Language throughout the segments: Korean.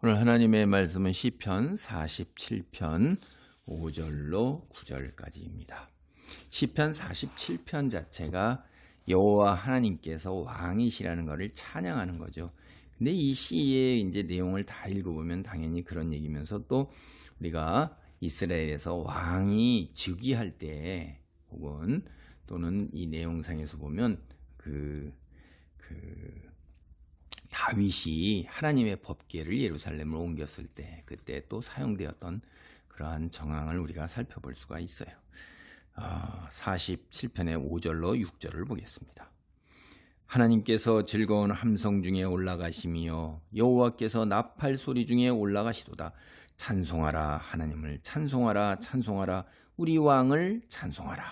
오늘 하나님의 말씀은 시편 47편 5절로 9절까지입니다. 시편 47편 자체가 여호와 하나님께서 왕이시라는 것을 찬양하는 거죠. 근데 이 시의 이제 내용을 다 읽어보면 당연히 그런 얘기면서 또 우리가 이스라엘에서 왕이 즉위할 때 혹은 또는 이 내용상에서 보면 다윗이 하나님의 법궤를 예루살렘으로 옮겼을 때 그때 또 사용되었던 그러한 정황을 우리가 살펴볼 수가 있어요. 47편의 5절로 6절을 보겠습니다. 하나님께서 즐거운 함성 중에 올라가시며 여호와께서 나팔 소리 중에 올라가시도다. 찬송하라, 하나님을 찬송하라, 찬송하라, 우리 왕을 찬송하라.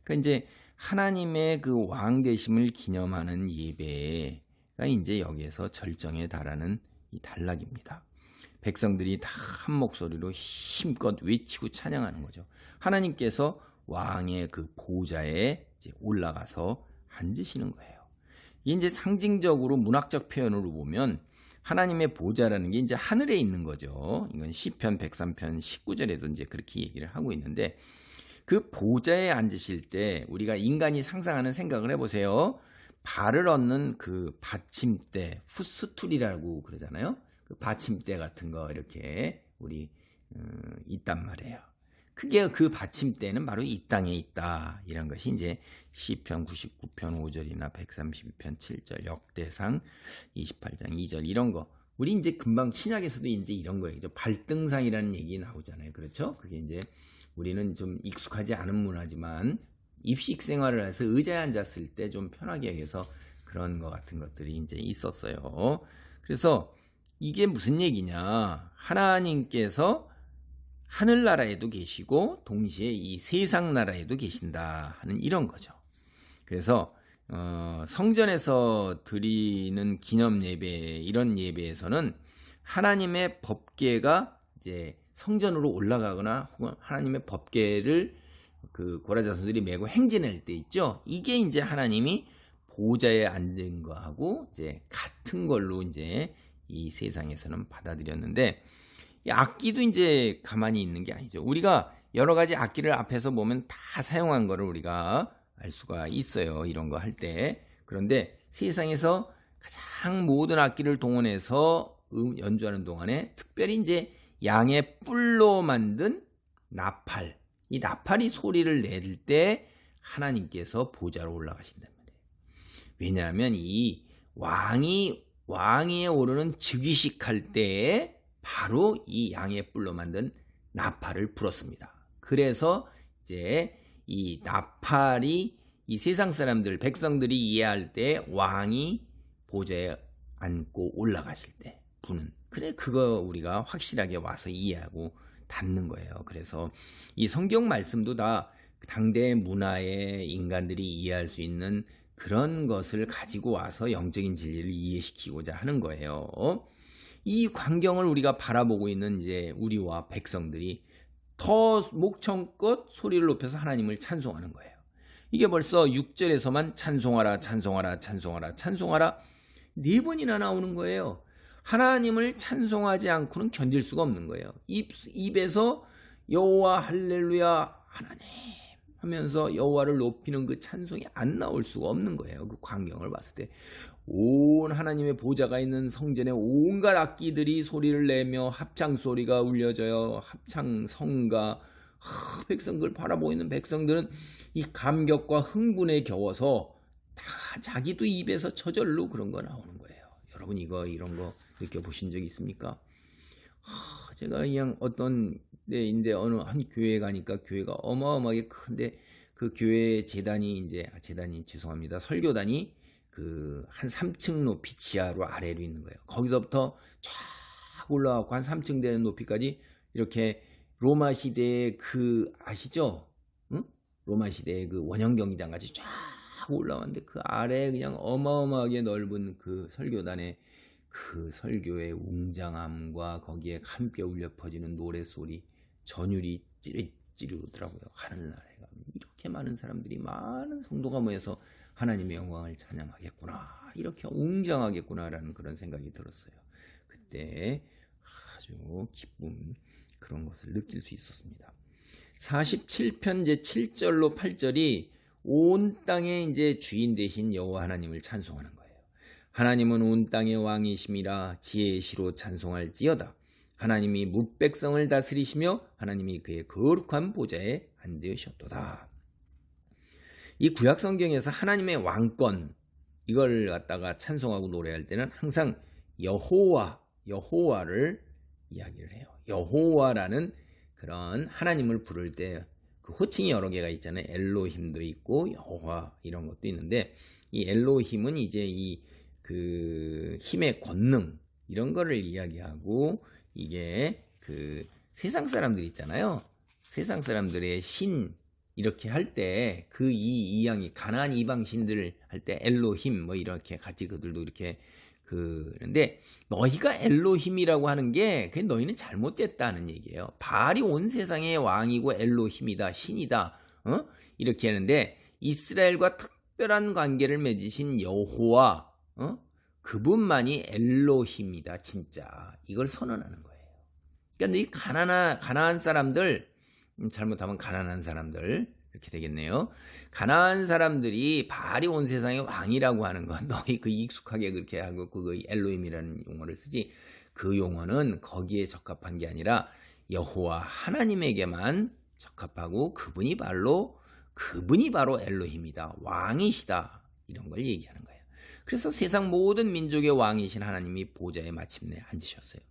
그러니까 이제 하나님의 그 왕 되심을 기념하는 예배가 이제 여기에서 절정에 달하는 이 단락입니다. 백성들이 다 한 목소리로 힘껏 외치고 찬양하는 거죠. 하나님께서 왕의 그 보좌에 이제 올라가서 앉으시는 거예요. 이게 이제 상징적으로 문학적 표현으로 보면 하나님의 보좌라는 게 이제 하늘에 있는 거죠. 이건 시편 103편 19절에도 이제 그렇게 얘기를 하고 있는데 그 보좌에 앉으실 때 우리가 인간이 상상하는 생각을 해보세요. 발을 얻는 그 받침대, 풋스툴이라고 그러잖아요. 그 받침대 같은 거 이렇게 우리 있단 말이에요. 그게 그 받침대는 바로 이 땅에 있다. 이런 것이 이제 시편 99편 5절이나 132편 7절, 역대상 28장 2절 이런 거. 우리 이제 금방 신약에서도 이제 이런 거예요. 발등상이라는 얘기 나오잖아요. 그렇죠? 그게 이제 우리는 좀 익숙하지 않은 문화지만 입식 생활을 해서 의자에 앉았을 때 좀 편하게 해서 그런 거 같은 것들이 이제 있었어요. 그래서 이게 무슨 얘기냐? 하나님께서 하늘나라에도 계시고 동시에 이 세상 나라에도 계신다 하는 이런 거죠. 그래서 성전에서 드리는 기념 예배 이런 예배에서는 하나님의 법궤가 이제 성전으로 올라가거나 혹은 하나님의 법궤를 그 고라자손들이 메고 행진할 때 있죠. 이게 이제 하나님이 보좌에 앉은 거하고 이제 같은 걸로 이제 이 세상에서는 받아들였는데 이 악기도 이제 가만히 있는 게 아니죠. 우리가 여러 가지 악기를 앞에서 보면 다 사용한 거를 우리가 알 수가 있어요. 이런 거 할 때. 그런데 세상에서 가장 모든 악기를 동원해서 연주하는 동안에 특별히 이제 양의 뿔로 만든 나팔, 이 나팔이 소리를 낼 때 하나님께서 보좌로 올라가신단 말이에요. 왜냐하면 이 왕위에 오르는 즉위식 할 때에 바로 이 양의 뿔로 만든 나팔을 불었습니다. 그래서 이제 이 나팔이 이 세상 사람들, 백성들이 이해할 때 왕이 보좌에 앉고 올라가실 때 부는. 그래, 그거 우리가 확실하게 와서 이해하고 닿는 거예요. 그래서 이 성경 말씀도 다 당대 문화의 인간들이 이해할 수 있는 그런 것을 가지고 와서 영적인 진리를 이해시키고자 하는 거예요. 이 광경을 우리가 바라보고 있는 이제 우리와 백성들이 더 목청껏 소리를 높여서 하나님을 찬송하는 거예요. 이게 벌써 6절에서만 찬송하라, 찬송하라, 찬송하라, 찬송하라 4번이나 나오는 거예요. 하나님을 찬송하지 않고는 견딜 수가 없는 거예요. 입에서 여호와 할렐루야 하나님 하면서 여호와를 높이는 그 찬송이 안 나올 수가 없는 거예요. 그 광경을 봤을 때 온 하나님의 보좌가 있는 성전에 온갖 악기들이 소리를 내며 합창 소리가 울려져요. 합창 성가 백성들 바라보고 있는 백성들은 이 감격과 흥분에 겨워서 다 자기도 입에서 저절로 그런 거 나오는 거예요. 여러분 이런 거 느껴보신 적 있습니까? 제가 그냥 어떤 데인데 어느 한 교회에 가니까 교회가 어마어마하게 큰데 그 교회 재단이 죄송합니다. 설교단이 그 한 3층 높이 지하로 아래로 있는 거예요. 거기서부터 쫙 올라가고 한 3층 되는 높이까지 이렇게 로마 시대의 그 아시죠? 응? 로마 시대의 그 원형 경기장 같이 쫙 올라왔는데 그 아래에 그냥 어마어마하게 넓은 그 설교단의 그 설교의 웅장함과 거기에 함께 울려 퍼지는 노래소리, 전율이 찌르더라고요. 하늘나라에 가면 이렇게 많은 사람들이 많은 성도가 모여서 하나님의 영광을 찬양하겠구나, 이렇게 웅장하겠구나라는 그런 생각이 들었어요. 때 아주 기쁨 그런 것을 느낄 수 있었습니다. 47편 제 7절로 8절이 온 땅의 이제 주인 되신 여호와 하나님을 찬송하는 거예요. 하나님은 온 땅의 왕이심이라 지혜의 시로 찬송할지어다. 하나님이 뭇백성을 다스리시며 하나님이 그의 거룩한 보좌에 앉으셨도다. 이 구약 성경에서 하나님의 왕권 이걸 갖다가 찬송하고 노래할 때는 항상 여호와를 이야기를 해요. 여호와라는 그런 하나님을 부를 때 그 호칭이 여러 개가 있잖아요. 엘로힘도 있고 여호와 이런 것도 있는데 이 엘로힘은 이제 이 그 힘의 권능 이런 거를 이야기하고 이게 그 세상 사람들 있잖아요. 세상 사람들의 신 이렇게 할 때 그 이양이 가나안 이방신들 할 때 엘로힘 뭐 이렇게 같이 그들도 이렇게 그런데 너희가 엘로힘이라고 하는 게 그 너희는 잘못됐다는 얘기예요. 바알이 온 세상의 왕이고 엘로힘이다 신이다 이렇게 하는데 이스라엘과 특별한 관계를 맺으신 여호와 그분만이 엘로힘이다 진짜 이걸 선언하는 거예요. 그러니까 이 가나안 사람들 잘못하면 가난한 사람들 이렇게 되겠네요. 가난한 사람들이 바알이 온 세상의 왕이라고 하는 건 너희 그 익숙하게 그렇게 하고 그 엘로힘이라는 용어를 쓰지 그 용어는 거기에 적합한 게 아니라 여호와 하나님에게만 적합하고 그분이 바로 엘로힘이다 왕이시다 이런 걸 얘기하는 거예요. 그래서 세상 모든 민족의 왕이신 하나님이 보좌에 마침내 앉으셨어요.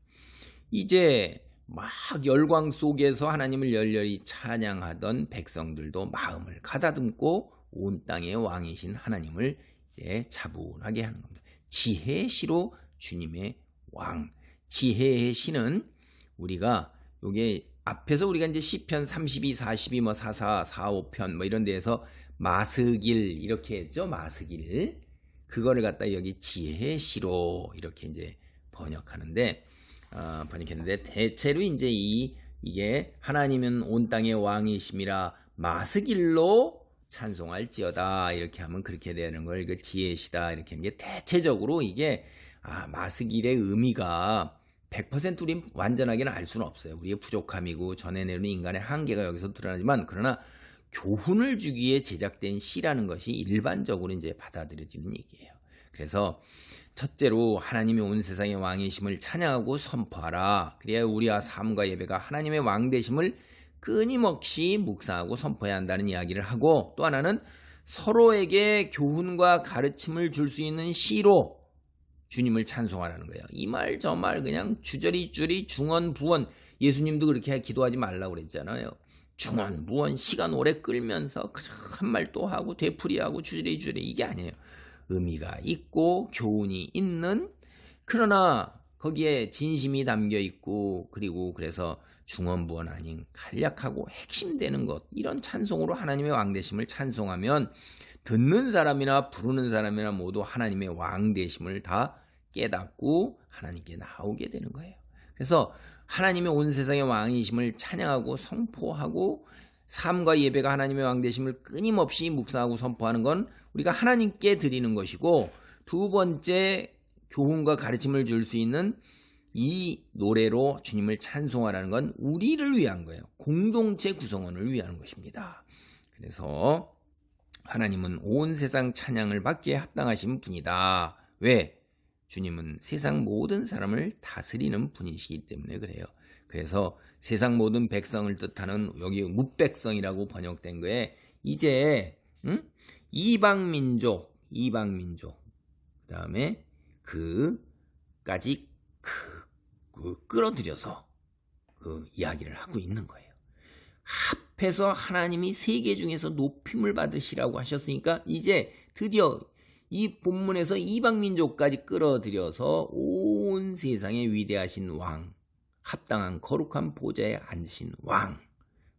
이제 막 열광 속에서 하나님을 열렬히 찬양하던 백성들도 마음을 가다듬고 온 땅의 왕이신 하나님을 이제 차분하게 하는 겁니다. 지혜의 시로 주님의 왕. 지혜의 시는 우리가 요게 앞에서 우리가 이제 시편 32, 42, 뭐 44, 45편 뭐 이런 데에서 마스길 이렇게 했죠. 마스길. 그거를 갖다 여기 지혜의 시로 이렇게 이제 번역하는데 번역했는데 대체로 이제 이게 하나님은 온 땅의 왕이심이라 마스길로 찬송할지어다 이렇게 하면 그렇게 되는 걸 그 지혜시다 이렇게 하는 게 대체적으로 이게 마스길의 의미가 100% 우리 완전하게는 알 수는 없어요. 우리의 부족함이고 전해내는 인간의 한계가 여기서 드러나지만 그러나 교훈을 주기에 제작된 시라는 것이 일반적으로 이제 받아들여지는 얘기예요. 그래서 첫째로 하나님이 온 세상의 왕이심을 찬양하고 선포하라. 그래야 우리와 삶과 예배가 하나님의 왕 되심을 끊임없이 묵상하고 선포해야 한다는 이야기를 하고 또 하나는 서로에게 교훈과 가르침을 줄 수 있는 시로 주님을 찬송하라는 거예요. 이 말 저 말 그냥 주저리주리 중언부언 예수님도 그렇게 기도하지 말라고 그랬잖아요. 중언부언 시간 오래 끌면서 한 말 또 하고 되풀이하고 주저리주리 이게 아니에요. 의미가 있고 교훈이 있는 그러나 거기에 진심이 담겨 있고 그리고 그래서 중언부언 아닌 간략하고 핵심되는 것 이런 찬송으로 하나님의 왕되심을 찬송하면 듣는 사람이나 부르는 사람이나 모두 하나님의 왕되심을 다 깨닫고 하나님께 나오게 되는 거예요. 그래서 하나님의 온 세상의 왕이심을 찬양하고 선포하고 삶과 예배가 하나님의 왕되심을 끊임없이 묵상하고 선포하는 건 우리가 하나님께 드리는 것이고 두 번째 교훈과 가르침을 줄 수 있는 이 노래로 주님을 찬송하라는 건 우리를 위한 거예요. 공동체 구성원을 위한 것입니다. 그래서 하나님은 온 세상 찬양을 받기에 합당하신 분이다. 왜? 주님은 세상 모든 사람을 다스리는 분이시기 때문에 그래요. 그래서 세상 모든 백성을 뜻하는 여기 뭇백성이라고 번역된 거에 이제 이방민족 그 다음에 그까지 끌어들여서 그 이야기를 하고 있는 거예요. 합해서 하나님이 세계 중에서 높임을 받으시라고 하셨으니까 이제 드디어 이 본문에서 이방민족까지 끌어들여서 온 세상에 위대하신 왕 합당한 거룩한 보좌에 앉으신 왕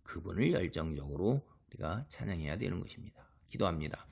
그분을 열정적으로 우리가 찬양해야 되는 것입니다. 기도합니다.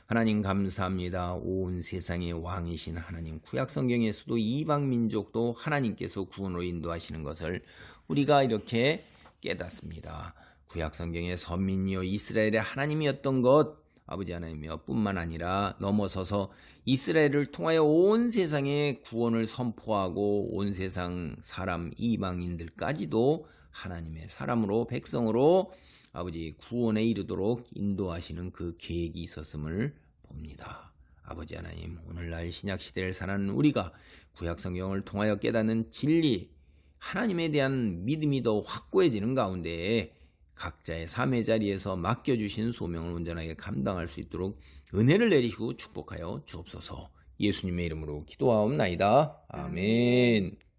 하나님 감사합니다. 온 세상의 왕이신 하나님 구약 성경에서도 이방 민족도 하나님께서 구원으로 인도하시는 것을 우리가 이렇게 깨닫습니다. 구약 성경의 선민이요 이스라엘의 하나님이었던 것 아버지 하나님이여 뿐만 아니라 넘어서서 이스라엘을 통하여 온 세상에 구원을 선포하고 온 세상 사람 이방인들까지도 하나님의 사람으로 백성으로 아버지 구원에 이르도록 인도하시는 그 계획이 있었음을 봅니다. 아버지 하나님, 오늘날 신약시대를 사는 우리가 구약성경을 통하여 깨닫는 진리, 하나님에 대한 믿음이 더 확고해지는 가운데 각자의 삶의 자리에서 맡겨주신 소명을 온전하게 감당할 수 있도록 은혜를 내리시고 축복하여 주옵소서. 예수님의 이름으로 기도하옵나이다. 아멘.